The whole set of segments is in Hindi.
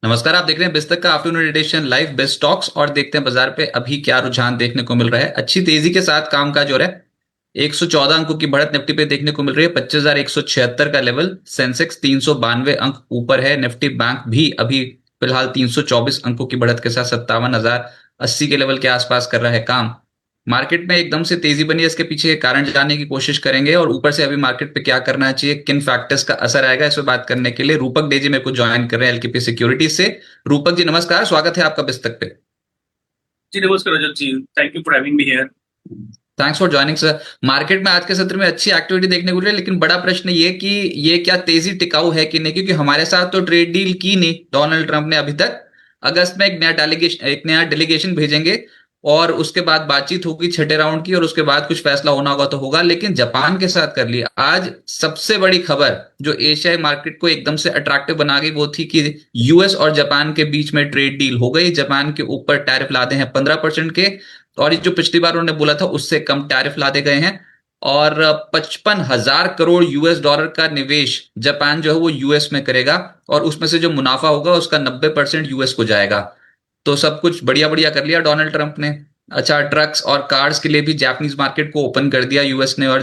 नमस्कार। आप देख रहे हैं बिस्तक का afternoon edition live best stocks और देखते हैं बाजार पे अभी क्या रुझान देखने को मिल रहा है। अच्छी तेजी के साथ कामकाज हो रहा है। 114 अंकों की बढ़त निफ्टी पे देखने को मिल रही है। 25,176 का लेवल। सेंसेक्स 392 अंक ऊपर है। निफ्टी बैंक भी अभी फिलहाल 324 अंकों की बढ़त के साथ 57,080 के लेवल के आसपास कर रहा है काम। मार्केट में एकदम से तेजी बनी है, इसके पीछे कारण जानने की कोशिश करेंगे और ऊपर से अभी मार्केट पे क्या करना चाहिए, किन फैक्टर्स का असर आएगा, इस पे बात करने के लिए रूपक डेजी मेरे को ज्वाइन कर रहे हैं एलकेपी सिक्योरिटीज से। रूपक जी नमस्कार, स्वागत है आपका बिस्तक पे। जी नमस्कार Rajat ji. Thank you for having me here. Thanks for joining sir. Market में आज के सत्र में अच्छी एक्टिविटी देखने को मिल रही है, लेकिन बड़ा प्रश्न ये कि ये क्या तेजी टिकाऊ है कि नहीं, क्योंकि हमारे साथ तो ट्रेड डील की नहीं डोनाल्ड ट्रंप ने अभी तक। अगस्त में एक नया डेलीगेशन भेजेंगे और उसके बाद बातचीत होगी छठे राउंड की और उसके बाद कुछ फैसला होना होगा तो होगा, लेकिन जापान के साथ कर लिया। आज सबसे बड़ी खबर जो एशियाई मार्केट को एकदम से अट्रैक्टिव बना गई वो थी कि यूएस और जापान के बीच में ट्रेड डील हो गई। जापान के ऊपर टैरिफ लादे हैं 15% के, और ये जो पिछली बार उन्होंने बोला था उससे कम टैरिफ लादे गए हैं। और 55,000 करोड़ यूएस डॉलर का निवेश जापान जो है वो यूएस में करेगा, और उसमें से जो मुनाफा होगा उसका 90% यूएस को जाएगा। तो सब कुछ बढ़िया बढ़िया कर लिया डोनाल्ड ट्रंप ने। अच्छा, ट्रक्स और कार्स के लिए भी जापानीज मार्केट को ओपन कर दिया यूएस ने, और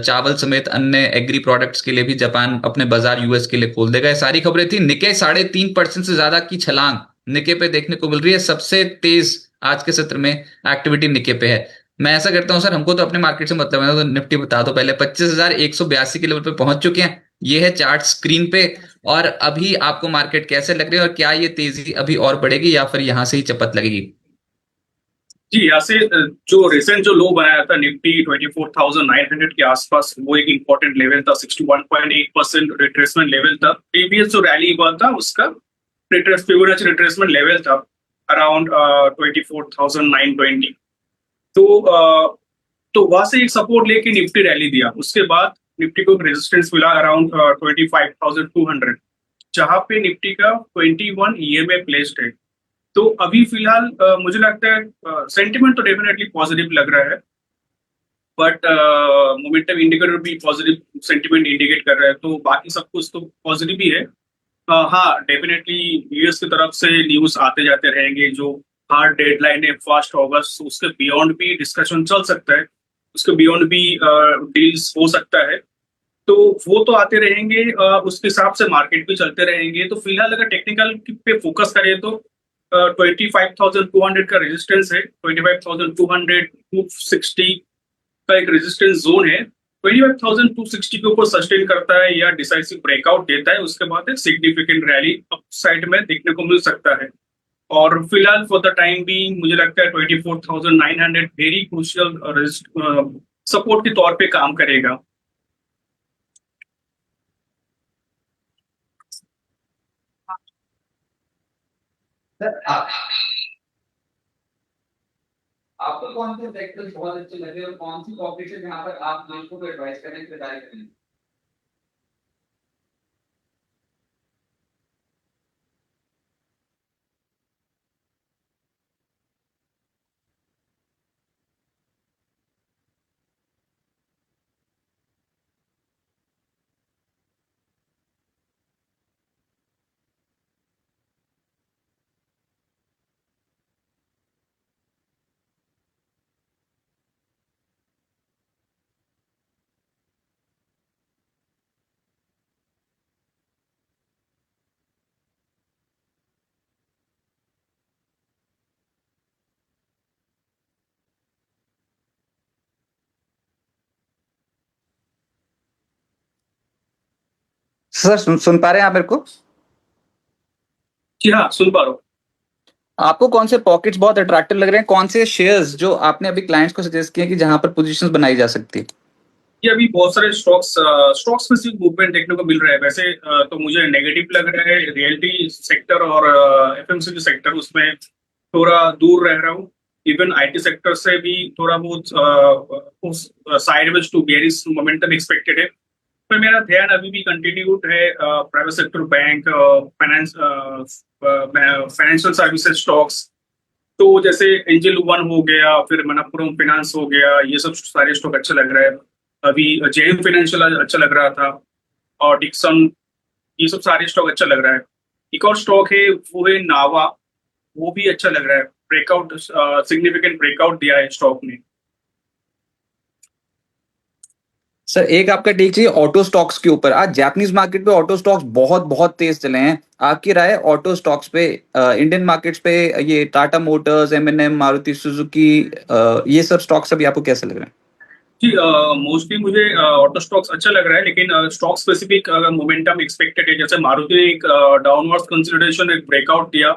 चावल समेत अन्य एग्री प्रोडक्ट्स के लिए भी जापान अपने बाजार यूएस के लिए खोल देगा। ये सारी खबरें थी। निके 3.5% से ज्यादा की छलांग निके पे देखने को मिल रही है। सबसे तेज आज के सत्र में एक्टिविटी निके पे है। मैं ऐसा करता हूं सर, हमको तो अपने मार्केट से मतलब है, तो निफ्टी बता दो पहले। 25,182 के लेवल पे पहुंच चुके हैं, ये है चार्ट स्क्रीन पे। और अभी आपको मार्केट कैसे लग रही है और क्या ये तेजी अभी और बढ़ेगी या फिर यहां से ही चपत लगेगी? जी यहाँ से जो रिसेंट जो लो बनाया था निफ्टी 24,900 के आसपास, वो एक इंपॉर्टेंट लेवल था। 61.8% रिट्रेसमेंट लेवल था। प्रीवियस जो रैली हुआ था उसका फिबोनाची रिट्रेसमेंट लेवल था अराउंड 24,920। तो वहां से एक सपोर्ट लेके निफ्टी रैली दिया। उसके बाद निफ्टी को रेजिस्टेंस मिला अराउंड 25,200, जहां पे निफ्टी का 21 ईएमए प्लेस्ड है। तो अभी फिलहाल मुझे लगता है सेंटिमेंट तो डेफिनेटली पॉजिटिव लग रहा है, बट मोमेंटम इंडिकेटर भी पॉजिटिव सेंटिमेंट इंडिकेट कर रहा है, तो बाकी सब कुछ तो पॉजिटिव ही है। हाँ, डेफिनेटली यूएस की तरफ से न्यूज आते जाते रहेंगे। जो हार्ड डेडलाइन है 1 अगस्त, उसके बियॉन्ड भी डिस्कशन चल सकता है, उसके बियॉन्ड भी डील्स हो सकता है। तो वो तो आते रहेंगे, उसके हिसाब से मार्केट भी चलते रहेंगे। तो फिलहाल अगर टेक्निकल पे फोकस करें तो 25,200 का रेजिस्टेंस है। 25,200 260 का एक रेजिस्टेंस जोन है। 25,260 के ऊपर सस्टेन करता है या डिसाइसिव ब्रेकआउट देता है, उसके बाद एक सिग्निफिकेंट रैली अप साइड में देखने को मिल सकता है। और फिलहाल फॉर द टाइम भी मुझे लगता है 24,900 वेरी क्रूशियल सपोर्ट के तौर पे काम करेगा। सर आपको कौन से सेक्टर बहुत अच्छे लगे और कौन सी कॉपरेशन यहाँ पर आप लोगों को एडवाइस करें, खरीदारी करें? सर सुन पा रहे हैं आप मेरे को? जी हाँ, सुन पा रहा हूँ। आपको कौन से पॉकेट्स बहुत अट्रैक्टिव लग रहे हैं, कौन से शेयर्स जो आपने अभी क्लाइंट्स को सजेस्ट किए कि जहां पर पोजीशंस बनाई जा सकती है? ये अभी बहुत सारे स्टॉक्स में सिर्फ मूवमेंट देखने को मिल रहा है। वैसे तो मुझे नेगेटिव लग रहा है रियल्टी सेक्टर और एफएमसीजी सेक्टर, उसमें थोड़ा दूर रह रहा हूँ। इवन आईटी सेक्टर से भी थोड़ा बहुत sideways to bearish momentum expected है। पर मेरा ध्यान अभी भी कंटिन्यूड है private sector, bank, financial services stocks. तो जैसे एंजल वन हो गया, फिर मनप्पुरम फाइनेंस हो गया, ये सब सारे स्टॉक अच्छे लग रहे हैं। अभी जेएम फाइनेंशियल अच्छा लग रहा था, और डिक्सन, ये सब सारे स्टॉक अच्छा लग रहा है। एक और स्टॉक है वो है नावा, वो भी अच्छा लग रहा है, ब्रेकआउट सिग्निफिकेंट ब्रेकआउट दिया है स्टॉक ने। सर एक आपका टेक चाहिए ऑटो स्टॉक्स के ऊपर। आज जापानीज मार्केट पे ऑटो स्टॉक्स बहुत बहुत तेज चले हैं। आपकी राय ऑटो स्टॉक्स पे, इंडियन मार्केट्स पे, ये Tata Motors, M Maruti Suzuki, ये सब स्टॉक्स अभी आपको कैसे लग रहे हैं? जी, मोस्टली मुझे ऑटो स्टॉक्स अच्छा लग रहा है, लेकिन स्टॉक स्पेसिफिक अगर मोमेंटम एक्सपेक्टेड है, जैसे मारुति ने एक डाउनवर्ड कंसोलिडेशन एक ब्रेकआउट दिया।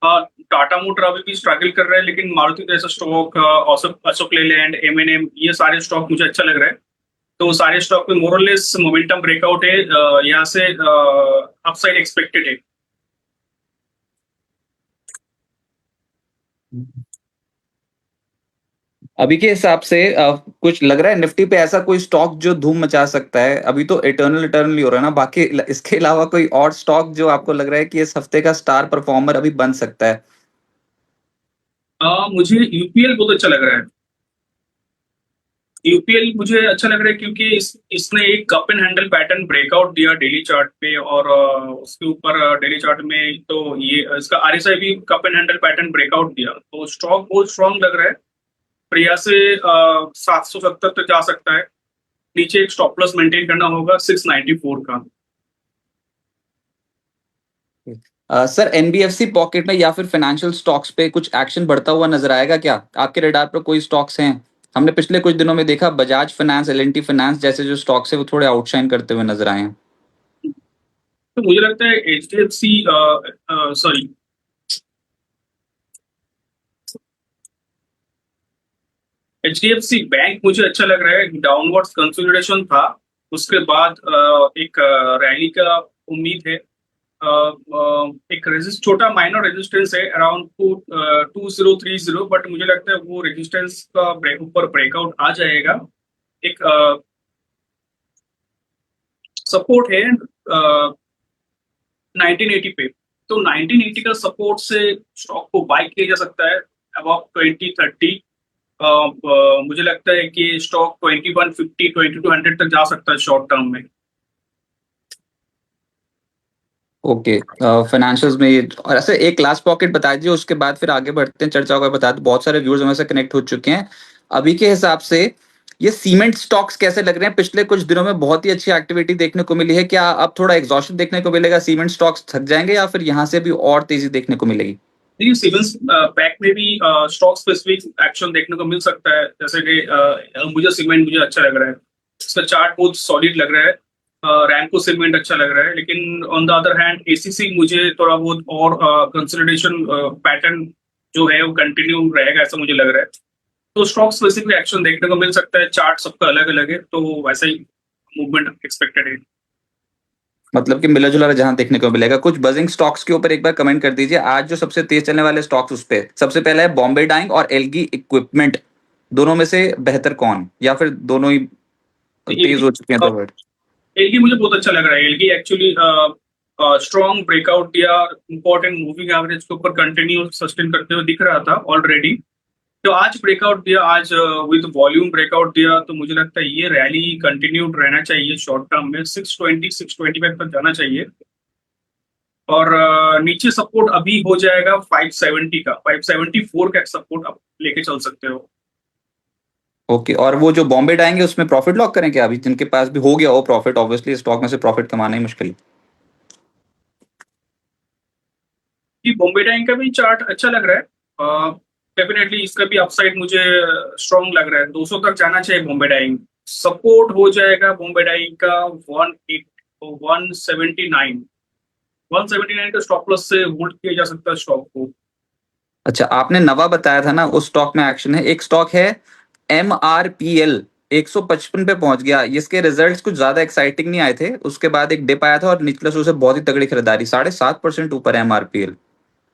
टाटा मोटर अभी भी स्ट्रगल कर रहा है, लेकिन मारुति जैसा स्टॉक, अशोक लेलैंड, एम ये सारे स्टॉक मुझे अच्छा लग रहा है। तो सारे स्टॉक में मोरलेस मोमेंटम ब्रेकआउट है, यहाँ से अपसाइड एक्सपेक्टेड है। अभी के हिसाब से कुछ लग रहा है निफ्टी पे ऐसा कोई स्टॉक जो धूम मचा सकता है? अभी तो इटर्नल इटर्नल ही हो रहा है ना, बाकी इसके अलावा कोई और स्टॉक जो आपको लग रहा है कि इस हफ्ते का स्टार परफॉर्मर अभी बन सकता है? मुझे यूपीएल बहुत अच्छा लग रहा है। यूपीएल मुझे अच्छा लग रहा है क्योंकि इसने एक cup and handle pattern breakout दिया डेली चार्ट पे, और उसके ऊपर डेली चार्ट में तो ये इसका आरएसआई भी cup and handle pattern breakout दिया, तो स्टॉक बहुत स्ट्रांग लग रहा है। पर यहाँ से 770 तक जा सकता है। नीचे एक स्टॉप लॉस मेंटेन करना होगा 694 का। सर एनबीएफसी पॉकेट में या फिर फाइनेंशियल स्टॉक्स पे कुछ एक्शन बढ़ता हुआ नजर आएगा क्या? आपके रडार पर कोई स्टॉक्स हैं? हमने पिछले कुछ दिनों में देखा बजाज फाइनेंस, एल&टी फाइनेंस जैसे जो स्टॉक्स है वो थोड़े आउटशाइन करते हुए नजर आए हैं। तो मुझे लगता है एचडीएफसी, सॉरी, एचडीएफसी बैंक मुझे अच्छा लग रहा है। डाउनवर्ड कंसोलिडेशन था, उसके बाद एक रैली का उम्मीद है। एक रेजिस्ट छोटा माइनर रेजिस्टेंस है अराउंड 2030, बट मुझे लगता है वो रेजिस्टेंस का ऊपर ब्रेकआउट आ जाएगा। एक सपोर्ट है 1980 पे, तो 1980 का सपोर्ट से स्टॉक को बाय किया जा सकता है अबाउट 2030। मुझे लगता है कि स्टॉक 2150 2200 तक जा सकता है शॉर्ट टर्म में। ओके, फाइनेंशियल्स में ये, और ऐसे एक लास्ट पॉकेट बता दीजिए, उसके बाद फिर आगे बढ़ते हैं चर्चा को। बता दो बहुत सारे व्यूअर्स हमारे से कनेक्ट हो चुके हैं। अभी के हिसाब से ये सीमेंट स्टॉक्स कैसे लग रहे हैं? पिछले कुछ दिनों में बहुत ही अच्छी एक्टिविटी देखने को मिली है, क्या अब थोड़ा एग्जॉशन देखने को मिलेगा? सीमेंट स्टॉक्स थक जाएंगे या फिर यहाँ से भी और तेजी देखने को मिलेगी? देखिए, सिविल्स पैक में भी स्टॉक स्पेसिफिक एक्शन देखने को मिल सकता है, जैसे कि अंबुजा सीमेंट मुझे अच्छा लग रहा है, इसका चार्ट बहुत सॉलिड लग रहा है। रैंको सीमेंट अच्छा लग रहा है, लेकिन on the other hand ACC मुझे थोड़ा बहुत और कंसोलिडेशन पैटर्न जो है वो कंटिन्यू रहेगा, ऐसा मुझे लग रहा है। तो स्टॉक स्पेसिफिक एक्शन देखने को मिल सकता है, चार्ट सबका अलग अलग है, तो वैसा ही मूवमेंट एक्सपेक्टेड है। मतलब कि मिला जुला जहां देखने को मिलेगा। कुछ बजिंग स्टॉक्स के ऊपर एक बार कमेंट कर दीजिए आज जो सबसे तेज चलने वाले स्टॉक्स उस पे। सबसे पहला है बॉम्बे डाइंग और एलगी इक्विपमेंट, दोनों में से बेहतर कौन, या फिर दोनों ही तेज एलगी हो चुके हैं तो फिर? एलगी मुझे बहुत अच्छा लग रहा है। एलगी एक्चुअली स्ट्रॉन्ग ब्रेकआउट दिया, इंपॉर्टेंट मूविंग एवरेज के ऊपर कंटिन्यू सस्टेन करते हुए दिख रहा था ऑलरेडी। तो आज ब्रेकआउट दिया, आज विद वॉल्यूम ब्रेकआउट दिया, तो मुझे लगता है ये रैली कंटिन्यूड रहना चाहिए शॉर्ट टर्म में, 620 625 तक जाना चाहिए। और नीचे सपोर्ट अभी हो जाएगा 570 का, 574 का सपोर्ट आप लेके चल सकते हो। ओके, और वो जो बॉम्बे डाइंग है उसमें प्रॉफिट लॉक करें क्या? अभी जिनके पास भी हो गया हो प्रॉफिट, ऑब्वियसली स्टॉक में से प्रॉफिट कमाना ही मुश्किल है। कि बॉम्बे डाइंग का भी चार्ट अच्छा लग रहा है, डेफिनेटली इसका भी अपसाइड मुझे स्ट्रॉन्ग लग रहा है। 200 तक जाना चाहिए बॉम्बे डाइंग, सपोर्ट हो जाएगा बॉम्बे डाइंग का 179 179 का स्टॉप लॉस से होल्ड किया जा सकता है स्टॉक को। अच्छा, आपने नवा बताया था ना, उस स्टॉक में एक्शन है। एक स्टॉक है MRPL, 155 पे पहुंच गया। इसके रिजल्ट्स कुछ ज्यादा एक्साइटिंग नहीं आए थे, उसके बाद एक डिप आया था और निचले से बहुत ही तगड़ी खरीदारी, 7.5% ऊपर है MRPL।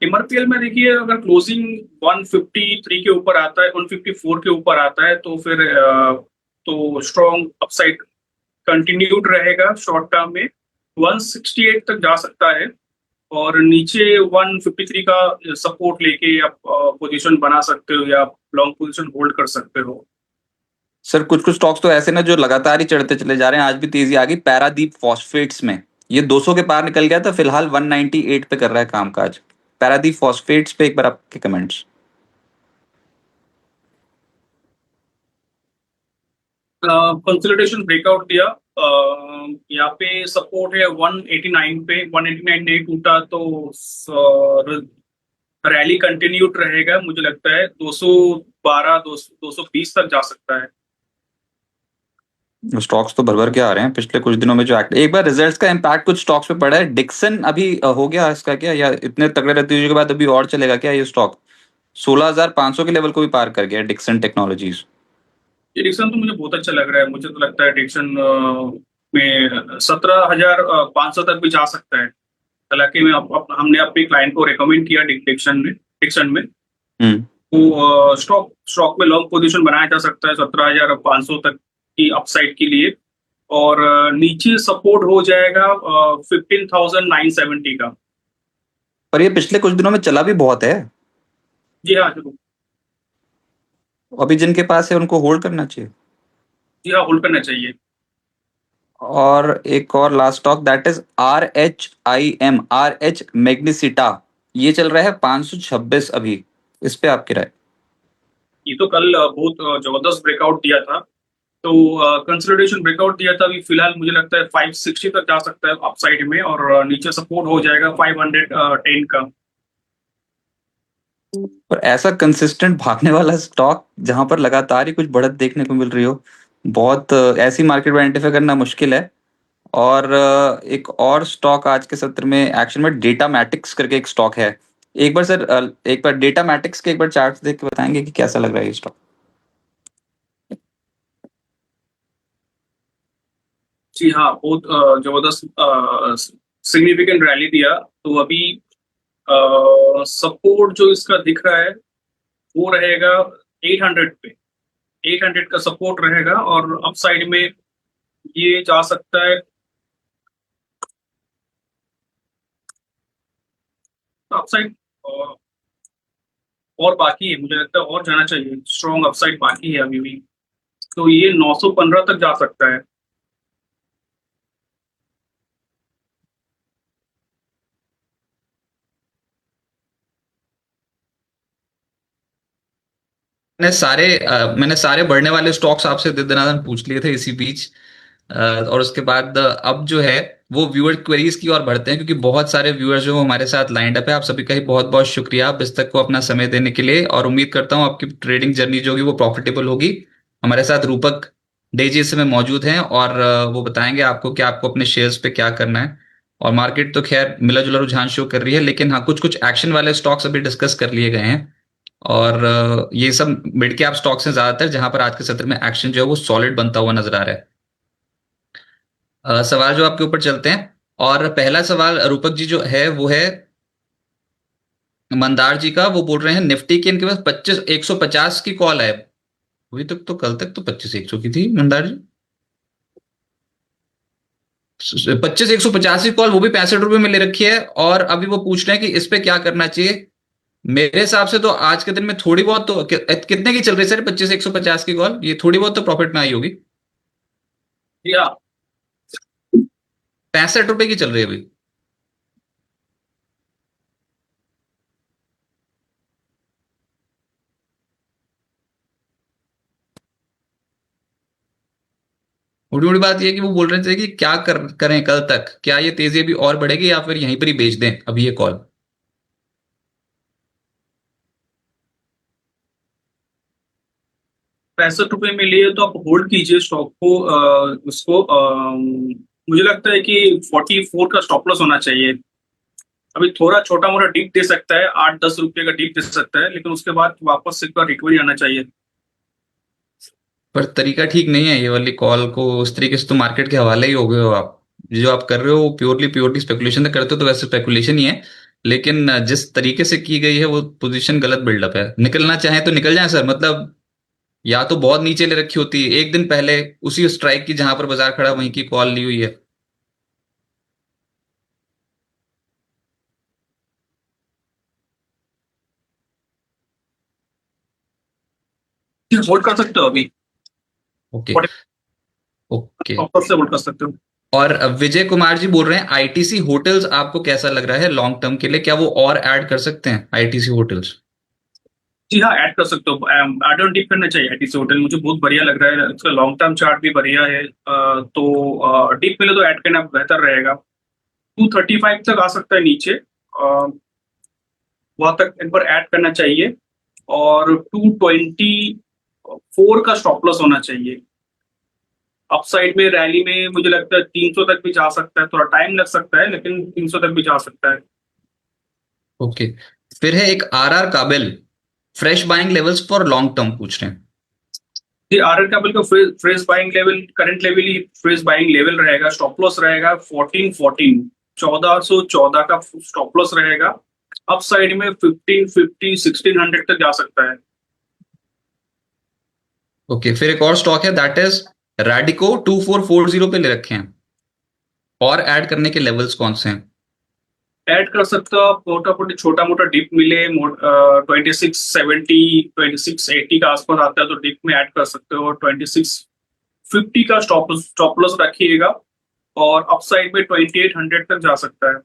एमआरपीएल में देखिए, अगर क्लोजिंग 153 के ऊपर आता है, 154 के ऊपर आता है, तो फिर तो स्ट्रॉन्ग अपसाइड कंटिन्यूड रहेगा शॉर्ट टर्म में। 168 तक जा सकता है, और नीचे 153 का सपोर्ट लेके आप पोजीशन बना सकते हो या लॉन्ग पोजीशन होल्ड कर सकते हो। सर कुछ कुछ स्टॉक्स तो ऐसे ना जो लगातार ही चढ़ते चले जा रहे हैं, आज भी तेजी आ गई पैरादीप फॉस्फेट्स में। ये 200 के पार निकल गया था, फिलहाल 198 पे कर रहा है कामकाज। पैरादीप फॉस्फेट्स पे एक बार आपके कमेंट्स। कंसोलिडेशन ब्रेकआउट दिया। यहाँ पे सपोर्ट है 189 पे, 189 नहीं टूटा तो रैली कंटिन्यूड रहेगा। मुझे लगता है 212 220 तक जा सकता है। स्टॉक्स तो भर भर के आ रहे हैं पिछले कुछ दिनों में जो एक्ट, एक बार रिजल्ट्स का इम्पैक्ट कुछ स्टॉक्स पे पड़ा है। डिक्सन अभी हो गया इसका क्या, या इतने तगड़े नतीजों के बाद अभी और चलेगा क्या ये स्टॉक? 16,500 के लेवल को भी पार कर गया डिक्सन टेक्नोलॉजीज। ये डिक्सन तो मुझे बहुत अच्छा लग रहा है। मुझे तो लगता है डिक्सन में 17,500 तक भी जा सकता है। हालांकि हमने अपने क्लाइंट को रिकमेंड किया डिक्सन में हम्म। तो स्टॉक में लॉन्ग पोजीशन बनाया जा सकता है 17,500 तक की अपसाइड के लिए। और नीचे सपोर्ट हो जाएगा 15,970 का। पर ये पिछले कुछ दिनों में चला भी बहुत है। जी हाँ जरूर। अभी जिनके पास है उनको होल्ड करना चाहिए। जी हाँ होल्ड करना चाहिए। और एक और last stock that is RH मैग्नीसिटा, ये चल रहा है 526 अभी। इस पे आपकी राय? ये तो कल बहुत जबरदस्त ब्रेकआउट दिया था। तो कंसोलिडेशन ब्रेकआउट दिया था। अभी फिलहाल मुझे लगता है 560 तक जा सकता है अपसाइड में। और नीचे सपोर्ट हो जाएगा 510 का। पर ऐसा कंसिस्टेंट भागने वाला स्टॉक जहां पर लगातार ही कुछ बढ़त देखने को मिल रही हो, बहुत ऐसी मार्केट में आइडेंटिफाई करना मुश्किल है। और एक और स्टॉक आज के सत्र में एक्शन में, डेटा मैटिक्स करके एक स्टॉक है। एक बार सर एक बार डेटा मैटिक्स के एक बार चार्ट्स देख के बताएंगे कि कैसा लग रहा है ये स्टॉक? जी हाँ बहुत जबरदस्त सिग्निफिकेंट रैली दिया। तो अभी सपोर्ट जो इसका दिख रहा है वो रहेगा 800 पे। 800 का सपोर्ट रहेगा। और अपसाइड में ये जा सकता है। अपसाइड और बाकी है। मुझे लगता है और जाना चाहिए। स्ट्रॉन्ग अपसाइड बाकी है अभी भी। तो ये 915 तक जा सकता है। मैंने सारे बढ़ने वाले स्टॉक्स आपसे दनादन पूछ लिए थे इसी बीच। और उसके बाद अब जो है वो व्यूअर क्वेरीज की ओर बढ़ते हैं, क्योंकि बहुत सारे व्यूअर्स जो हमारे साथ लाइंड अप है। आप सभी का ही बहुत बहुत शुक्रिया आप इस तक को अपना समय देने के लिए, और उम्मीद करता हूँ आपकी ट्रेडिंग जर्नी जो होगी वो प्रॉफिटेबल होगी। हमारे साथ रूपक डेजी इस समय मौजूद हैं, और वो बताएंगे आपको कि आपको अपने शेयर्स पे क्या करना है। और मार्केट तो खैर मिला जुला रुझान शो कर रही है, लेकिन हाँ कुछ कुछ एक्शन वाले स्टॉक्स अभी डिस्कस कर लिए गए हैं। और ये सब मिड कैप स्टॉक्स हैं ज्यादातर, जहां पर आज के सत्र में एक्शन जो है वो सॉलिड बनता हुआ नजर आ रहा है। सवाल जो आपके ऊपर चलते हैं, और पहला सवाल रूपक जी जो है वो है मंदार जी का। वो बोल रहे हैं निफ्टी की इनके पास 25 150 की कॉल है। अभी तक तो कल तक तो 25 100 की थी मंदार जी। 25 150 की कॉल, वो भी 65 रुपए में ले रखी है, और अभी वो पूछ रहे हैं कि इस पे क्या करना चाहिए। मेरे हिसाब से तो आज के दिन में थोड़ी बहुत तो कितने की चल रही है सर? 25 150 की कॉल, ये थोड़ी बहुत तो प्रॉफिट में आई होगी। जी हाँ 65 रुपए की चल रही है अभी। बड़ी बड़ी बात यह है कि वो बोल रहे थे कि क्या करें कल तक, क्या ये तेजी अभी और बढ़ेगी या फिर यहीं पर ही बेच दें अभी ये कॉल? 65 रुपए में लिए तो आप होल्ड कीजिए स्टॉक को। उसको मुझे लगता है कि 44 का स्टॉप लॉस होना चाहिए। अभी थोड़ा छोटा मोटा डीप दे सकता है, 8-10 रुपए का डीप दे सकता है, लेकिन उसके बाद वापस से रिकवरी आना चाहिए। पर तरीका ठीक नहीं है ये वाली कॉल को, उस तरीके से तो मार्केट के हवाले ही हो गए हो आप। जो आप कर रहे हो प्योरली प्योरली स्पेकुलेशन करते हो, तो वैसे स्पेकुलेशन ही है, लेकिन जिस तरीके से की गई है वो पोजीशन गलत बिल्डअप है। निकलना चाहे तो निकल जाए सर, मतलब या तो बहुत नीचे ले रखी होती है एक दिन पहले उसी स्ट्राइक की जहां पर बाजार खड़ा वहीं की कॉल ली हुई है। होल्ड कर सकते हो अभी। ओके। ओके। वापस से होल्ड कर सकते हो। और विजय कुमार जी बोल रहे हैं आईटीसी होटल्स आपको कैसा लग रहा है लॉन्ग टर्म के लिए, क्या वो और ऐड कर सकते हैं आईटीसी होटल्स? जी हाँ, ऐड कर सकते हो। ऐड ऑन डिप करना चाहिए आईटीसी होटल, मुझे बहुत बढ़िया लग रहा है, इसका लॉन्ग टर्म चार्ट भी बढ़िया है। तो डिप में तो ऐड करना बेहतर रहेगा। 235 तक आ सकता है नीचे, वहां तक एक बार ऐड करना चाहिए। और 224 का स्टॉप लॉस होना चाहिए। अपसाइड में रैली में मुझे लगता है 300 तक भी जा सकता है, थोड़ा टाइम लग सकता है लेकिन 300 तक भी जा सकता है। ओके, फिर है एक RR Kabel, fresh buying levels for long term पूछ रहे हैं। जी, आरआर केबल का fresh buying level, current level ही फ्रेश बाइंग लेवल रहेगा। स्टॉप लॉस रहेगा 1414, 1414 का स्टॉप लॉस रहेगा। अप साइड में 1550, 1600 तक जा सकता है। ओके, फिर एक और स्टॉक है दैट इज रैडिको, 2440 पे ले रखे हैं, और ऐड करने के लेवल्स कौन से हैं? ऐड कर सकते हो आप, छोटा मोटा डिप मिले 2670, 2680 का आसपास आता है तो डिप में ऐड कर सकते हो। 2650 का स्टॉप लॉस रखिएगा, और अपसाइड में 2800 तक जा सकता है।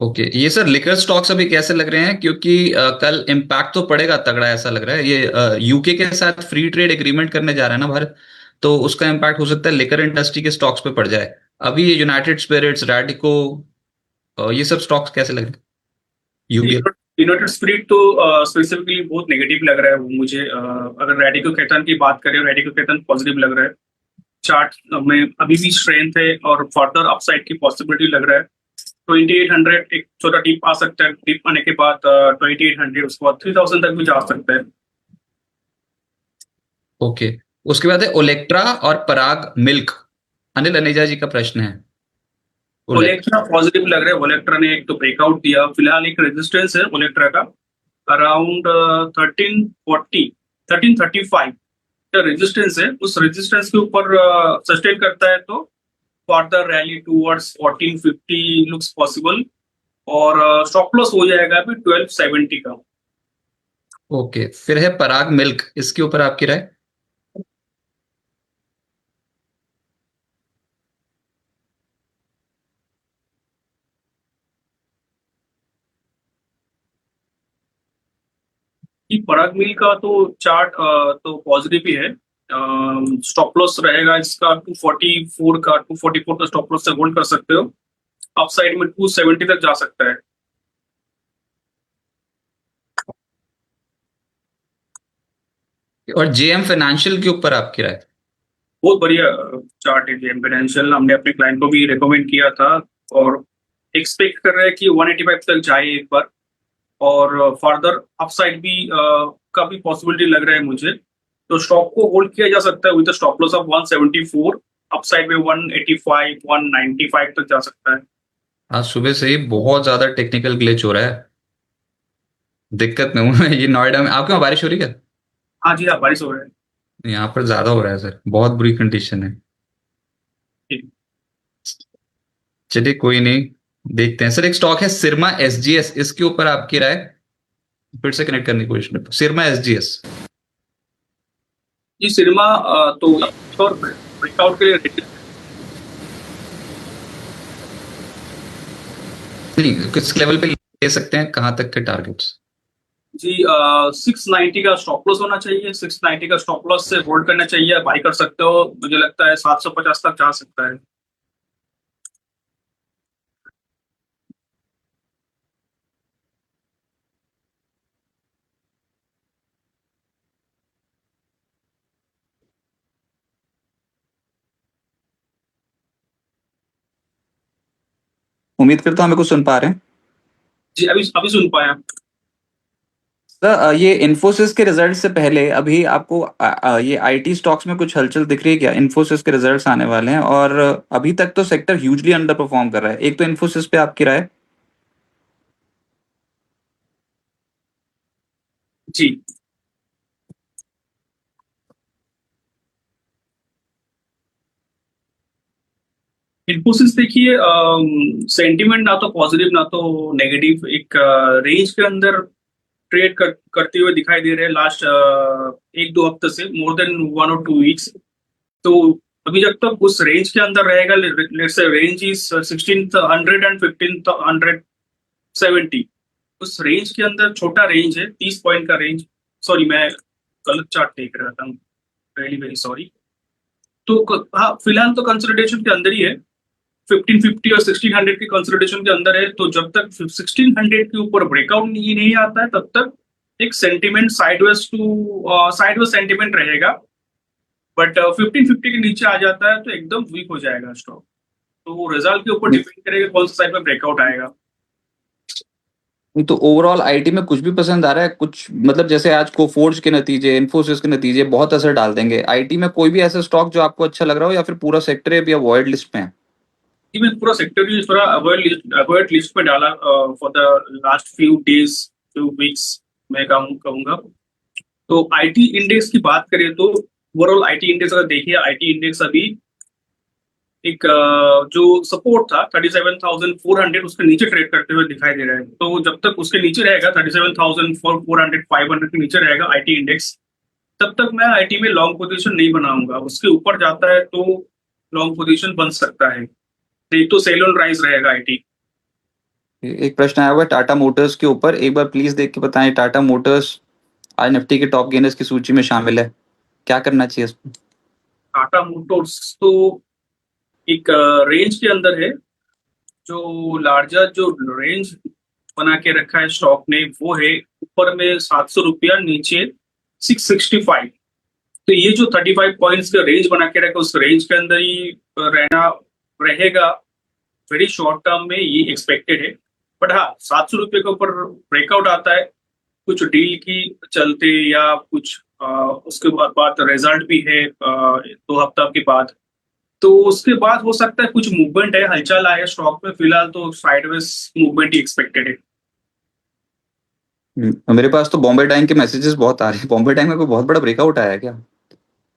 ओके, ये सर लिकर स्टॉक्स अभी कैसे लग रहे हैं, क्योंकि कल इम्पैक्ट तो पड़ेगा तगड़ा ऐसा लग रहा है, ये यूके के साथ फ्री ट्रेड एग्रीमेंट करने जा रहा है ना भारत, तो उसका इम्पैक्ट हो सकता है लिकर इंडस्ट्री के स्टॉक्स पे पड़ जाए। अभी ये यूनाइटेड स्पिरिट्स, रैडिको, ये सब स्टॉक्स कैसे लग रहे हैं यूबीएल? यूनाइटेड स्पिरिट तो स्पेसिफिकली बहुत नेगेटिव लग रहा है वो मुझे। अगर रेडिको केतन की बात करें, रेडिको केतन पॉजिटिव लग रहा है। चार्ट में अभी भी स्ट्रेंथ है और फर्दर अपसाइड की पॉसिबिलिटी लग रहा है। 2800 एक छोटा डिप आ सकता है, डिप आने के बाद 2800, उसके बाद 3000 तक भी जा सकता है। ओके, उसके बाद है ओलेक्ट्रा और पराग मिल्क, अनिल अनेजा जी का प्रश्न है। ओलेक्ट्रा पॉजिटिव लग रहा है। ओलेक्ट्रा ने एक तो ब्रेकआउट दिया, फिलहाल एक रेजिस्टेंस है ओलेक्ट्रा का अराउंड 1340, 1335 का रेजिस्टेंस है। उस रेजिस्टेंस के ऊपर सस्टेन करता है तो further rally towards 1450 looks possible. और स्टॉप लॉस हो जाएगा अभी 1270 का। ओके, फिर है पराग मिल्क, इसके ऊपर आपकी राय? कि पराग मिल का तो चार्ट तो पॉजिटिव ही है। स्टॉप लॉस रहेगा इसका 244 का, 244 का स्टॉप लॉस से होल्ड कर सकते हो। अपसाइड में 270 तक जा सकता है। और जेएम फाइनेंशियल के ऊपर आपकी राय? बहुत बढ़िया चार्ट है जेएम फाइनेंशियल, हमने अपने क्लाइंट को भी रिकमेंड किया था और एक्सपेक्ट कर रहे हैं कि 185 तक जाए एक बार। और फर्दर अपसाइड भी का भी पॉसिबिलिटी लग रहा है मुझे। तो स्टॉक को होल्ड किया जा सकता है with stop loss of 174, upside में 185, 195 तक जा सकता है। आज सुबह से ही बहुत ज्यादा टेक्निकल ग्लिच हो रहा है, दिक्कत में हूँ मैं। ये नोएडा में आपके वहाँ बारिश हो रही है क्या? हाँ जी हाँ, बारिश हो रहा है। यहाँ पर ज्यादा हो रहा है सर, बहुत बुरी कंडीशन है। ठीक। चलिए कोई नहीं, देखते हैं। सर एक स्टॉक है सिरमा एसजीएस, इसके ऊपर आपकी राय? फिर से कनेक्ट करने की कोशिश करें, सिरमा एसजीएस। जी, सिनेमा तो और ब्रेकआउट के लिए नहीं, किस लेवल पे ले सकते हैं, कहाँ तक के टारगेट्स? जी 690 का स्टॉप लॉस होना चाहिए। 690 का स्टॉप लॉस से होल्ड करना चाहिए, बाई कर सकते हो। मुझे लगता है 750 तक जा सकता है। उम्मीद करता हूँ हमें कुछ सुन पा रहे हैं। जी, अभी अभी सुन पाया। सर ये इन्फोसिस के रिजल्ट से पहले अभी आपको ये आईटी स्टॉक्स में कुछ हलचल दिख रही है क्या? इन्फोसिस के रिजल्ट्स आने वाले हैं और अभी तक तो सेक्टर ह्यूजली अंडर परफॉर्म कर रहा है। एक तो इन्फोसिस पे आपकी राय? जी, इन्फोसिस देखिए, सेंटिमेंट ना तो पॉजिटिव ना तो नेगेटिव, एक रेंज के अंदर ट्रेड करते हुए दिखाई दे रहे हैं लास्ट एक दो हफ्ते से, मोर देन 1 और 2 वीक्स। तो अभी जब तक उस रेंज के अंदर रहेगा, let's say range is 1600 and 1570, उस रेंज के अंदर, छोटा रेंज है 30 पॉइंट का रेंज, सॉरी मैं गलत चार्ट देख रहा था, वेरी वेरी सॉरी। तो हाँ, फिलहाल तो कंसोलिडेशन के अंदर ही है, 1550 और 1600 के कंसोलिडेशन के अंदर है। तो जब तक 1600 के ऊपर ब्रेकआउट नहीं आता है, तब तक एक सेंटिमेंट साइडवेज सेंटिमेंट रहेगा। बट 1550 के नीचे आ जाता है तो एकदम वीक हो जाएगा स्टॉक। तो रिजल्ट के ऊपर डिपेंड करेगा कौन सा साइड में ब्रेकआउट आएगा। तो ओवरऑल आईटी में कुछ भी पसंद आ रहा है कुछ, मतलब जैसे आज कोफोर्ज के नतीजे, इन्फोसिस के नतीजे बहुत असर डाल देंगे आईटी में, कोई भी ऐसा स्टॉक जो आपको अच्छा लग रहा हो, या फिर पूरा सेक्टर है या अवॉइड लिस्ट में है? मैं पूरा सेक्टर ही थोड़ा अवॉइड लिस्ट पे डाला for the last few days, few weeks मैं कहूंगा। तो आईटी इंडेक्स की बात करें तो ओवरऑल आईटी इंडेक्स अगर देखिए, आईटी इंडेक्स अभी एक जो सपोर्ट था 37,400, उसके नीचे ट्रेड करते हुए दिखाई दे रहा है। तो जब तक उसके नीचे रहेगा 37,400 500 के नीचे रहेगा आईटी इंडेक्स, तब तक मैं आईटी में लॉन्ग पोजीशन नहीं बनाऊंगा। उसके ऊपर जाता है तो लॉन्ग पोजीशन बन सकता है, नहीं तो सेल ऑन राइज रहेगा आईटी। एक प्रश्न आया हुआ है टाटा मोटर्स के ऊपर, एक बार प्लीज देख के बताएं, टाटा मोटर्स आज निफ्टी के टॉप गेनर्स की सूची में शामिल है, क्या करना चाहिए इसमें? टाटा मोटर्स तो एक रेंज के अंदर है, जो लार्जर जो रेंज बना के रखा है स्टॉक ने वो है ऊपर में 700 रुपया, नीचे 665। तो ये जो 35 पॉइंट्स का रेंज बना के रखा, उस रेंज के अंदर ही रहना रहेगा वेरी शॉर्ट टर्म में, ये एक्सपेक्टेड है। बट हाँ, 700 रुपये के ऊपर ब्रेकआउट आता है कुछ डील की चलते, या कुछ उसके बाद रिजल्ट भी है 2 हफ्ता के बाद, तो उसके बाद हो सकता है कुछ मूवमेंट है, हलचल आए स्टॉक में। फिलहाल तो साइडवेज मूवमेंट ही एक्सपेक्टेड है। मेरे पास तो बॉम्बे डाइंग के मैसेजेस बहुत आ रहे हैं, बॉम्बे डाइंग में कोई बहुत बड़ा ब्रेकआउट आया है क्या?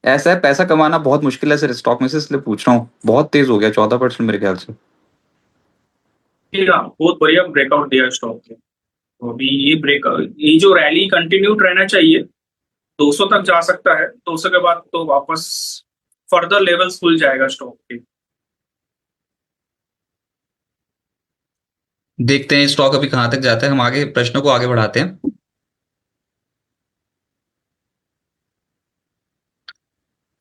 ऐसा है, पैसा कमाना बहुत मुश्किल है सर स्टॉक में से, इसलिए पूछ रहा हूँ, बहुत तेज हो गया 14% मेरे ख्याल से। हाँ, बहुत बढ़िया ब्रेकआउट दिया स्टॉक ने। तो अभी ये जो रैली कंटिन्यूड रहना चाहिए, 200 तक जा सकता है, 200 के बाद तो वापस फर्दर लेवल्स खुल जाएगा स्टॉक के। देखते हैं स्टॉक अभी कहां तक जाता है, हम आगे प्रश्नों को आगे बढ़ाते हैं।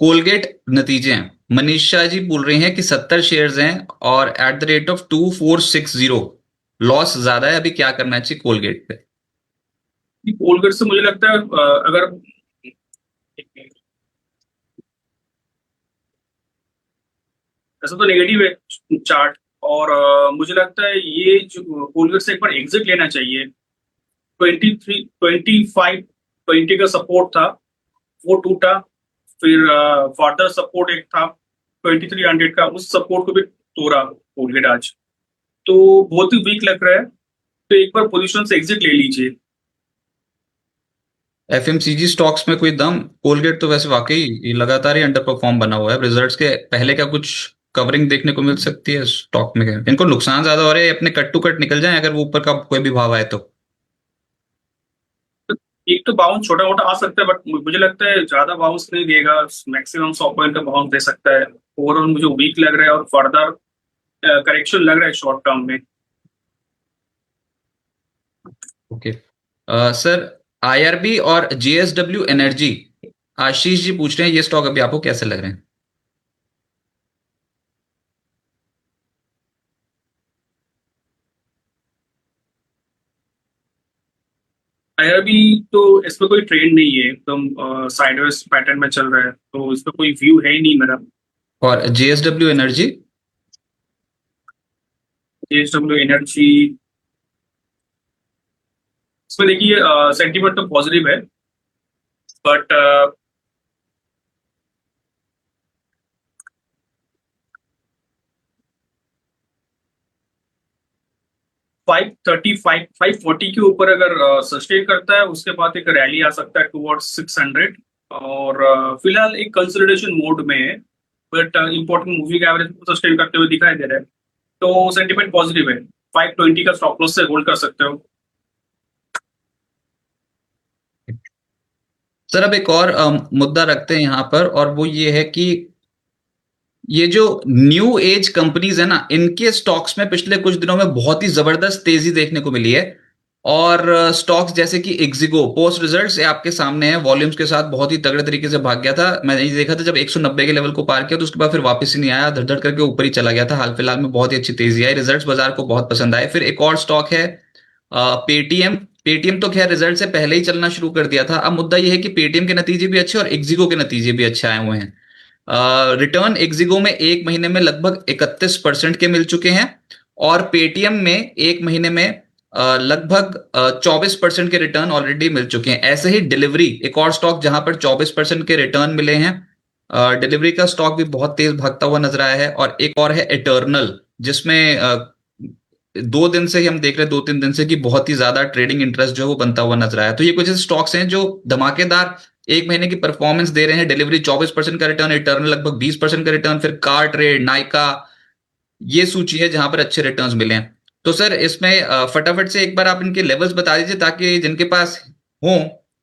कोलगेट नतीजे हैं, मनीषा जी बोल रही हैं कि 70 शेयर्स हैं और at the rate of 2460 loss ज्यादा है, अभी क्या करना चाहिए कोलगेट पे? कोलगेट से मुझे लगता है अगर ऐसा तो नेगेटिव है चार्ट, और मुझे लगता है ये जो कोलगेट से एक बार एग्जिट लेना चाहिए। 23 25 20 का सपोर्ट था, वो टूटा। फिर फर्दर सपोर्ट एक था 2300 का, उस सपोर्ट को भी तोड़ा कोलगेट आज। तो बहुत ही वीक लग रहा है, तो एक बार पोजीशन से एग्जिट ले लीजिए। एफएमसीजी स्टॉक्स में कोई दम? कोलगेट तो वैसे वाकई ये लगातार ही अंडर परफॉर्म बना हुआ है, रिजल्ट्स के पहले क्या कुछ कवरिंग देखने को मिल सकती है स्टॉक में? क्या इनको नुकसान ज्यादा हो रहे हैं, अपने कट टू कट निकल जाए अगर वो ऊपर का कोई भी भाव आए तो? एक तो बाउंस छोटा मोटा आ सकता है, बट मुझे लगता है ज्यादा बाउंस नहीं देगा, मैक्सिमम 100 पॉइंट का बाउंस दे सकता है। ओवरऑल मुझे वीक लग रहा है, और फर्दर करेक्शन लग रहा है शॉर्ट टर्म में। ओके सर, आईआरबी और जेएसडब्ल्यू एनर्जी, आशीष जी पूछ रहे हैं ये स्टॉक अभी आपको कैसे लग रहे हैं? आईआरबी तो इस पे कोई ट्रेंड नहीं है, एकदम साइडवेज पैटर्न में चल रहा है, तो इस पे कोई व्यू है ही नहीं मेरा। और जेएसडब्ल्यू एनर्जी? जेएसडब्ल्यू एनर्जी, इसमें देखिए सेंटीमेंट तो पॉजिटिव है, बट 535 540 के ऊपर अगर सस्टेन करता है, उसके बाद एक रैली आ सकता है टुवर्ड्स 600। और फिलहाल एक कंसोलिडेशन मोड में है, बट इंपॉर्टेंट मूविंग एवरेज को सस्टेन करते हुए दिखाई दे रहा है, तो सेंटीमेंट पॉजिटिव है। 520 का स्टॉप लॉस से होल्ड कर सकते हो। सर अब एक और मुद्दा रखते हैं यहाँ पर, और वो ये है कि ये जो न्यू एज कंपनीज है ना, इनके स्टॉक्स में पिछले कुछ दिनों में बहुत ही जबरदस्त तेजी देखने को मिली है। और स्टॉक्स जैसे कि एक्जिगो पोस्ट रिजल्ट्स ये आपके सामने है, वॉल्यूम्स के साथ बहुत ही तगड़े तरीके से भाग गया था। मैंने ये देखा था जब 190 के लेवल को पार किया तो उसके बाद फिर वापस ही नहीं आया, धड़ धड़ करके ऊपर ही चला गया था। हाल फिलहाल में बहुत ही अच्छी तेजी आई, रिजल्ट्स बाजार को बहुत पसंद आए। फिर एक और स्टॉक है पेटीएम। पेटीएम तो खैर रिजल्ट से पहले ही चलना शुरू कर दिया था। अब मुद्दा यह है कि पेटीएम के नतीजे भी अच्छे और एक्जिगो के नतीजे भी अच्छे आए हुए हैं। रिटर्न एक्जिगो में एक महीने में लगभग 31% के मिल चुके हैं, और पेटीएम में एक महीने में लगभग 24% के रिटर्न ऑलरेडी मिल चुके हैं। ऐसे ही डिलीवरी एक और स्टॉक जहां पर 24% के रिटर्न मिले हैं। डिलीवरी का स्टॉक भी बहुत तेज भागता हुआ नजर आया है। और एक और है इटर्नल, जिसमें 2 दिन से ही हम देख रहे हैं, 2-3 दिन से कि बहुत ही ज्यादा ट्रेडिंग इंटरेस्ट जो है वो बनता हुआ नजर आया। तो ये कुछ स्टॉक्स हैं जो धमाकेदार एक महीने की परफॉर्मेंस दे रहे हैं। डिलीवरी 24% का रिटर्न, इटर्नल लगभग 20% का रिटर्न, फिर कार ट्रेड, नाइका, ये सूची है जहां पर अच्छे रिटर्न्स मिले हैं। तो सर इसमें फटाफट से एक बार आप इनके लेवल्स बता दीजिए, ताकि जिनके पास हो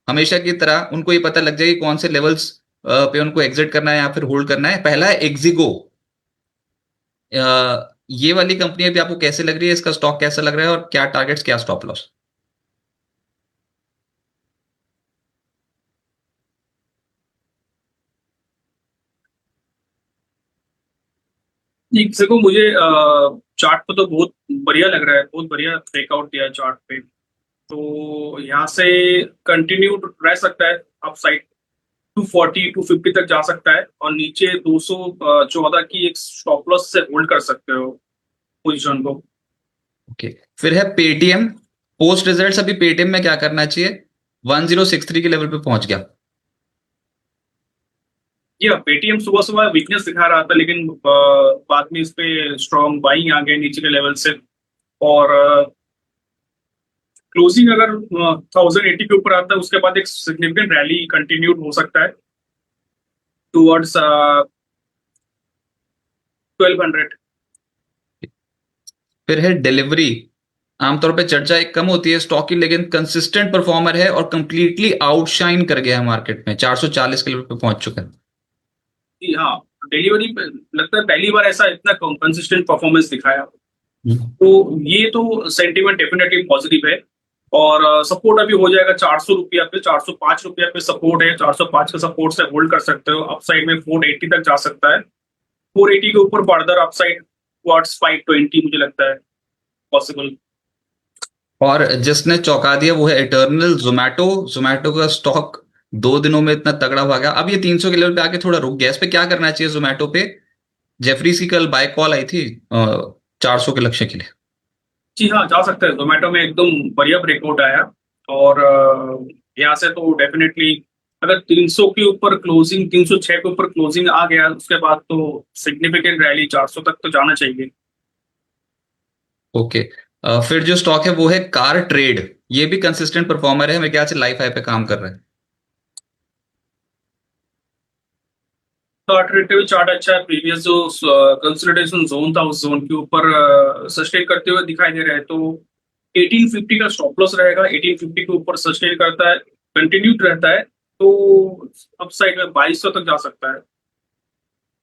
हमेशा की तरह उनको ये पता लग जाए कि कौन से लेवल्स पे उनको एग्जिट करना है या फिर होल्ड करना है। पहला है एक्जिगो। ये वाली कंपनी अभी आपको कैसे लग रही है, इसका स्टॉक कैसा लग रहा है और क्या टारगेट्स क्या स्टॉप लॉस? एक देखो मुझे चार्ट पे तो बहुत बढ़िया लग रहा है, बहुत बढ़िया ब्रेकआउट दिया है चार्ट पे। तो यहाँ से कंटिन्यू रह सकता है, अप साइड 240 250 तक जा सकता है, और नीचे 214 की एक स्टॉप लॉस से होल्ड कर सकते हो पोजीशन को। ओके। फिर है पेटीएम। पोस्ट रिजल्ट्स अभी पेटीएम में क्या करना चाहिए? 1063 के लेवल पे पहुंच गया। ये पेटीएम सुबह सुबह वीकनेस दिखा रहा था, लेकिन बाद में इस पे स्ट्रॉन्ग बाइंग आ गया नीचे के लेवल से। और क्लोजिंग अगर 1080 के ऊपर आता है, उसके बाद एक सिग्निफिकेंट रैली कंटिन्यूड हो सकता है टुवर्ड्स 1200। फिर है डिलीवरी। आमतौर पे चर्चा एक कम होती है स्टॉक की, लेकिन कंसिस्टेंट परफॉर्मर है और कंप्लीटली आउटशाइन कर गया है मार्केट में, 440 के लेवल पे पहुंच चुका है। जी हाँ, डिलीवरी पे लगता है पहली बार ऐसा इतना कंसिस्टेंट परफॉर्मेंस दिखाया। तो ये तो सेंटीमेंट डेफिनेटली पॉजिटिव है। और सपोर्ट अभी हो जाएगा 400 रुपया पे, 405 रुपया पे सपोर्ट है, 405 का सपोर्ट से होल्ड कर सकते हो। अपसाइड में 480 तक जा सकता है, 480 के ऊपर फर्दर अपसाइड टुवर्ड्स 520 मुझे लगता है पॉसिबल। और जिसने चौंका दिया वो है इटर्नल जोमैटो। जोमैटो का स्टॉक 2 दिनों में इतना तगड़ा भागा, अब ये 300 के लेवल पे आके थोड़ा रुक गया। इस पे क्या करना चाहिए जोमैटो पे? जेफरीज की कल बाय कॉल आई थी 400 के लक्ष्य के लिए। जी हाँ, जा सकते हैं, जोमेटो में एकदम बढ़िया ब्रेकआउट आया। और यहाँ से तो डेफिनेटली अगर 300 के ऊपर क्लोजिंग, 306 के ऊपर क्लोजिंग आ गया, उसके बाद तो सिग्निफिकेंट रैली 400 तक तो जाना चाहिए। ओके। फिर जो स्टॉक है वो है कार ट्रेड। ये भी कंसिस्टेंट परफॉर्मर है, मेरे ख्याल से लाइफ हाई पे काम कर रहा है। तो अल्टरनेटिव चार्ट अच्छा है, प्रीवियस जो कंसोलिडेशन जोन था उस जोन के ऊपर सस्टेन करते हुए दिखाई दे रहा है। तो 1850 का स्टॉप लॉस रहेगा, 1850 के ऊपर सस्टेन करता है, कंटिन्यूड रहता है, तो अपसाइड में 2200 तक जा सकता है।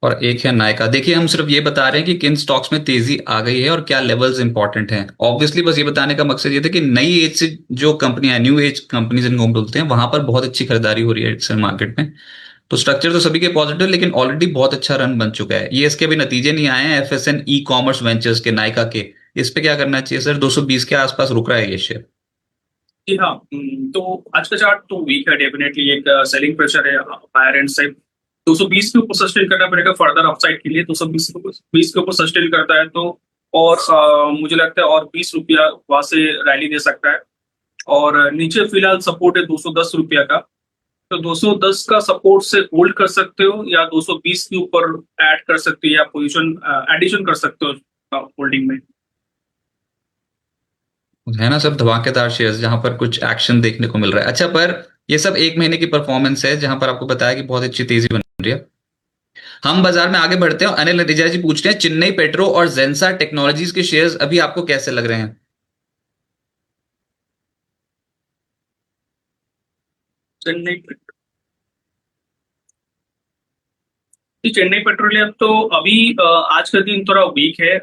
और एक है नायका। देखिए हम सिर्फ ये बता रहे हैं कि किन स्टॉक्स में तेजी आ गई है और क्या लेवल्स इंपॉर्टेंट हैं। ऑब्वियसली बस ये बताने का मकसद ये था कि नई एज से जो कंपनियां, न्यू एज कंपनीज इनको हम बोलते हैं, वहां पर बहुत अच्छी खरीदारी हो रही है इस मार्केट में। तो स्ट्रक्चर तो सभी के पॉजिटिव, लेकिन ऑलरेडी बहुत अच्छा रन बन चुका है। ये इसके अभी नतीजे नहीं आए हैं एफएसएन ई कॉमर्स वेंचर्स के, नायका के। इस पे क्या करना चाहिए सर? 220 के आसपास रुक रहा है ये शेयर। जी हाँ, तो आज का चार्ट तो वीक है, डेफिनेटली एक सेलिंग प्रेशर है हायर एंड साइड। 220 के ऊपर सस्टेन करना पड़ेगा फर्दर अपसाइड के लिए। 220 के ऊपर सस्टेन करता है तो, और मुझे लगता है और 20 रुपया वहां से रैली दे सकता है। और नीचे फिलहाल सपोर्ट है 210 रुपया का। तो 210 का सपोर्ट से होल्ड कर सकते हो, या 220 के ऊपर ऐड कर सकते हो, या पोजीशन एडिशन कर सकते हो होल्डिंग में। है ना सब धमाकेदार शेयर्स जहां पर कुछ एक्शन देखने को मिल रहा है। अच्छा, पर ये सब एक महीने की परफॉर्मेंस है जहां पर आपको बताया कि बहुत अच्छी तेजी बन रही है। हम बाजार में आगे बढ़ते हैं। अनिल नतीजा जी पूछते हैं चेन्नई पेट्रो और जेंसा टेक्नोलॉजीज के शेयर्स अभी आपको कैसे लग रहे हैं? चेन्नई जी, चेन्नई पेट्रोलियम तो अभी आज का दिन थोड़ा वीक है।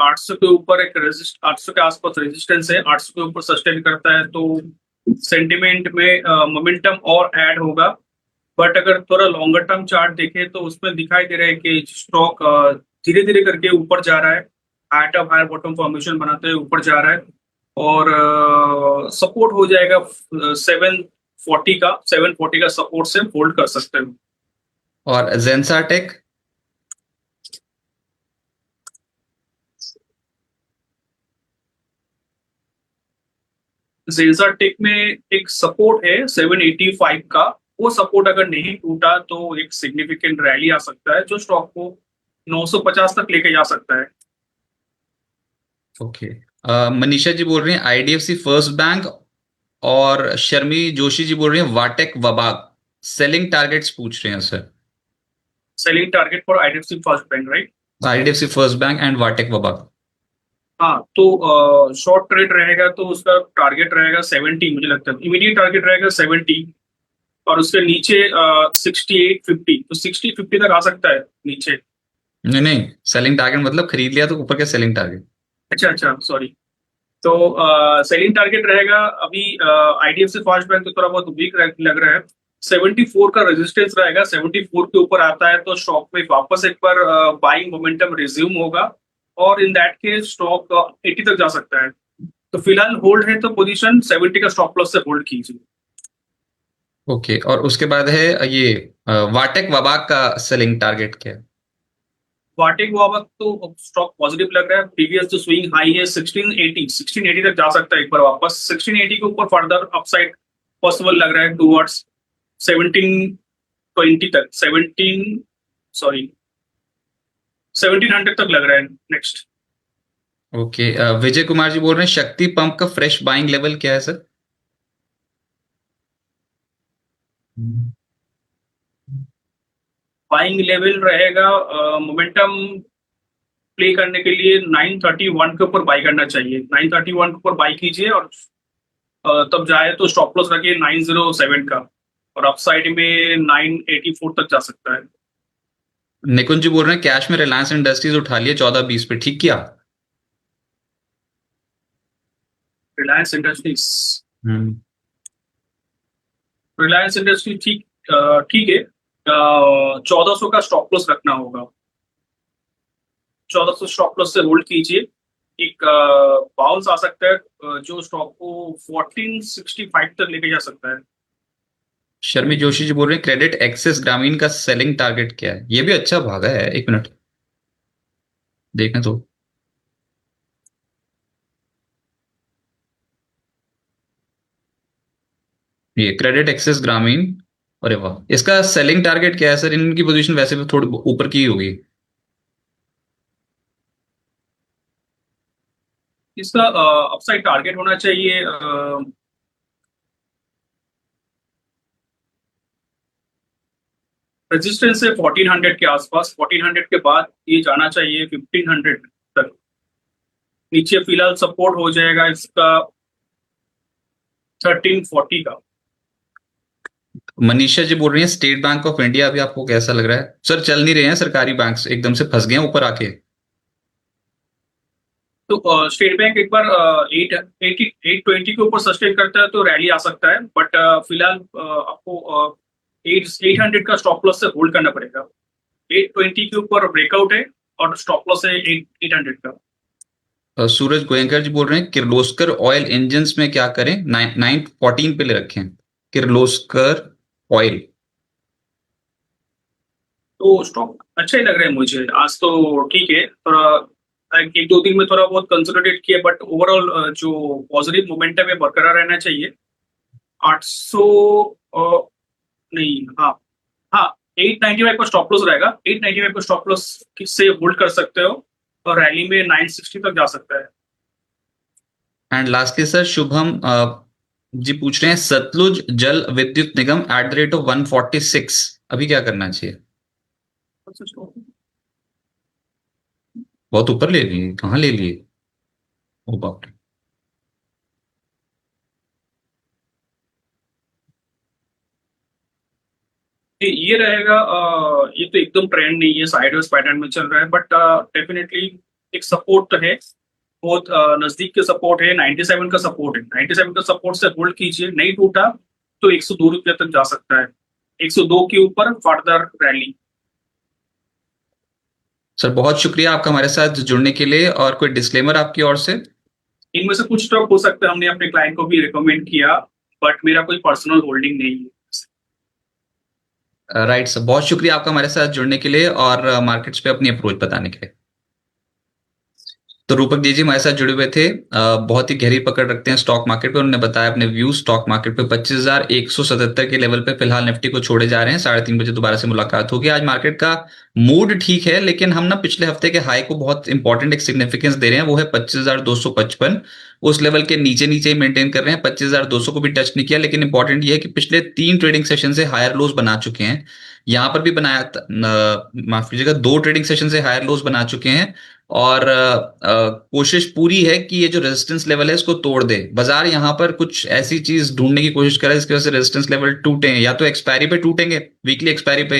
800 के ऊपर एक रेजिस्ट 800 के आसपास रेजिस्टेंस है, 800 के ऊपर सस्टेन करता है तो सेंटिमेंट में मोमेंटम और ऐड होगा। बट अगर थोड़ा लॉन्गर टर्म चार्ट देखें तो उसमें दिखाई दे रहा है कि स्टॉक धीरे धीरे करके ऊपर जा रहा है, higher top higher bottom formation बनाते हुए ऊपर जा रहा है और सपोर्ट हो जाएगा 740 का सपोर्ट से होल्ड कर सकते हैं। और जेंसा टेक? जेजा टेक में एक सपोर्ट है 785 का। वो सपोर्ट अगर नहीं टूटा तो एक सिग्निफिकेंट रैली आ सकता है जो स्टॉक को 950 तक लेके जा सकता है। ओके। मनीषा जी बोल रही हैं आईडीएफसी फर्स्ट बैंक, और शर्मी जोशी जी बोल रही हैं वाटेक वबाग। सेलिंग टारगेट्स पूछ रहे हैं sir. Selling target for IDFC first bank, right? IDFC first bank and वाटेक वबाग। हाँ, तो शॉर्ट ट्रेड रहेगा तो उसका टारगेट रहेगा 70, मुझे लगता है इमीडिएट टारगेट रहेगा 70 और उसके नीचे 6850, तो 6050 तक आ सकता है नीचे। नहीं नहीं, सेलिंग टारगेट मतलब खरीद लिया तो ऊपर के सेलिंग टारगेट। अच्छा अच्छा, सॉरी। तो सेलिंग टारगेट रहेगा अभी आईडीएफसी फर्स्ट बैंक तो थोड़ा बहुत वीक लग रहा है। 74 का रेजिस्टेंस रहेगा, 74 के ऊपर आता है तो स्टॉक में वापस एक बार बाइंग मोमेंटम रिज्यूम होगा और इन दैट केस स्टॉक 80 तक जा सकता है। तो फिलहाल होल्ड है तो पोजीशन 70 का स्टॉप लॉस से होल्ड कीजिए। ओके, और उसके बाद है ये वाटेक वबाग का सेलिंग टारगेट क्या है? वाटेक वाबा तो स्टॉक पॉजिटिव लग रहा है। प्रीवियस जो स्विंग हाई है 1680 तक जा सकता है एक बार वापस। 1680 के ऊपर फर्दर अपसाइड पॉसिबल लग रहा है टूवर्ड्स 1720 तक, 17 सॉरी 1700 तक लग रहा है नेक्स्ट। ओके। विजय कुमार जी बोल रहे हैं शक्ति पंप का फ्रेश बाइंग लेवल क्या है सर? बाइंग लेवल रहेगा मोमेंटम प्ले करने के लिए 931 के ऊपर बाई करना चाहिए। 931 के ऊपर बाई कीजिए और तब जाए तो स्टॉप लॉस रखिए 907 का और अपसाइड में 984 तक जा सकता है। निकुंज जी बोल रहे हैं कैश में रिलायंस इंडस्ट्रीज उठा लिए 14-20 पे, ठीक किया? रिलायंस इंडस्ट्रीज, हम्म। रिलायंस इंडस्ट्री ठीक ठीक है। 1400 का स्टॉप लॉस रखना होगा। 1400 स्टॉप लॉस से होल्ड कीजिए। एक बाउंस आ सकता है जो स्टॉक को 1465 तक लेके जा सकता है। शर्मी जोशी जी बोल रहे हैं क्रेडिट एक्सेस ग्रामीण का सेलिंग टारगेट क्या है? ये भी अच्छा भागा है, एक मिनट देखने तो। ये क्रेडिट एक्सेस ग्रामीण, अरे वाह, इसका सेलिंग टारगेट क्या है सर? इनकी पोजीशन वैसे भी थोड़ी ऊपर की ही होगी। इसका अपसाइड टारगेट होना चाहिए रेजिस्टेंस है 1400 के आसपास। 1400 के बाद ये जाना चाहिए 1500 तक। नीचे फिलहाल सपोर्ट हो जाएगा इसका 1340 का। मनीषा जी बोल रही हैं स्टेट बैंक ऑफ इंडिया अभी आपको कैसा लग रहा है सर? चल नहीं रहे हैं सरकारी बैंक, एकदम से फंस गए हैं ऊपर आके। तो स्टेट बैंक एक बार 820 के ऊपर सस्टेन करता है तो रैली आ सकता है बट फिलहाल आपको 800 का स्टॉप लॉस से होल्ड करना पड़ेगा। 820 के ऊपर ब्रेकआउट है और स्टॉप लॉस है 800 का। सूरज गोयंकर जी बोल रहे हैं किर्लोस्कर ऑयल इंजन्स में क्या करें? 914 पे ले रखें किर्लोस्कर ऑयल। तो स्टॉक अच्छा ही लग रहा है मुझे आज तो। ठीक है, थोड़ा एक दो दिन में थोड़ा बहुत कंसोलिडेट किया बट ओवरऑल जो पॉजिटिव मोमेंटम है बरकरार रहना चाहिए। 800 नहीं, हाँ हाँ, 895 का स्टॉप लॉस रहेगा। 895 का स्टॉप लॉस से होल्ड कर सकते हो और रैली में 960 तक जा सकता है। And lastly sir Shubham ji पूछ रहे हैं सतलुज जल विद्युत निगम एट द रेट ऑफ 146, अभी क्या करना चाहिए? बहुत ऊपर ले लिए, कहाँ ले लिए? ओ बाप रे। ये रहेगा, ये तो एकदम ट्रेंड नहीं है, साइडवेज पैटर्न में चल रहा है, बट डेफिनेटली एक सपोर्ट तो है, बहुत नजदीक के सपोर्ट है, 97 का सपोर्ट है, 97 का सपोर्ट से होल्ड कीजिए, नहीं टूटा तो 102 रुपये तक जा सकता है, 102 के ऊपर फर्दर रैली। सर बहुत शुक्रिया आपका हमारे साथ जुड़ने के लिए, और कोई डिस्क्लेमर आपकी ओर से? इनमें से कुछ स्टॉक हो सकता है हमने अपने क्लाइंट को भी रिकमेंड किया, बट मेरा कोई पर्सनल होल्डिंग नहीं है। राइट सर, बहुत शुक्रिया आपका हमारे साथ जुड़ने के लिए और मार्केट्स पे अपनी अप्रोच बताने के लिए। तो रूपक जी हमारे साथ जुड़े हुए थे, बहुत ही गहरी पकड़ रखते हैं स्टॉक मार्केट पे। उन्होंने बताया अपने व्यू स्टॉक मार्केट पे 25,177 के लेवल पे फिलहाल निफ्टी को छोड़े जा रहे हैं। 3:30 बजे दोबारा से मुलाकात होगी। आज मार्केट का मूड ठीक है, लेकिन हम ना पिछले हफ्ते के हाई को बहुत इंपॉर्टेंट एक सिग्निफिकेंस दे रहे हैं, वो है 25,255। उस लेवल के नीचे नीचे ही मेंटेन कर रहे हैं, 25,200 को भी टच नहीं किया। लेकिन इंपॉर्टेंट ये है कि पिछले 3 ट्रेडिंग सेशन से हायर लोज बना चुके हैं, यहां पर भी बनाया, माफ कीजिएगा, 2 ट्रेडिंग सेशन से हायर लोज बना चुके हैं। और कोशिश पूरी है कि ये जो रेजिस्टेंस लेवल है इसको तोड़ दे। बाजार यहाँ पर कुछ ऐसी चीज ढूंढने की कोशिश करे जिसकी वजह से रेजिस्टेंस लेवल टूटे, या तो एक्सपायरी पे टूटेंगे, वीकली एक्सपायरी पे,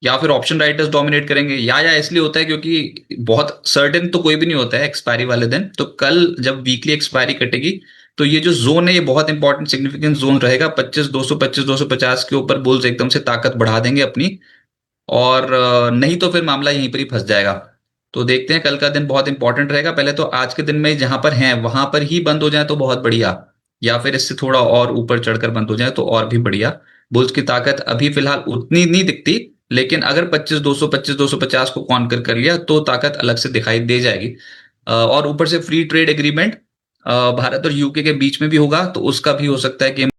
या फिर ऑप्शन राइटर्स डोमिनेट करेंगे, या इसलिए होता है क्योंकि बहुत सर्टेन तो कोई भी नहीं होता है एक्सपायरी वाले दिन। तो कल जब वीकली एक्सपायरी कटेगी तो ये जो जोन है ये बहुत इंपॉर्टेंट सिग्निफिकेंट जोन रहेगा। 25,200 25,250 के ऊपर बुल्स एकदम से ताकत बढ़ा देंगे अपनी, और नहीं तो फिर मामला यहीं पर ही फंस जाएगा। तो देखते हैं, कल का दिन बहुत इंपॉर्टेंट रहेगा। पहले तो आज के दिन में जहां पर हैं वहां पर ही बंद हो जाए तो बहुत बढ़िया, या फिर इससे थोड़ा और ऊपर चढ़कर बंद हो जाए तो और भी बढ़िया। बुल्स की ताकत अभी फिलहाल उतनी नहीं दिखती, लेकिन अगर 25,200 25,250 को कॉन्कर कर लिया तो ताकत अलग से दिखाई दे जाएगी। और ऊपर से फ्री ट्रेड एग्रीमेंट भारत और यूके के बीच में भी होगा, तो उसका भी हो सकता है कि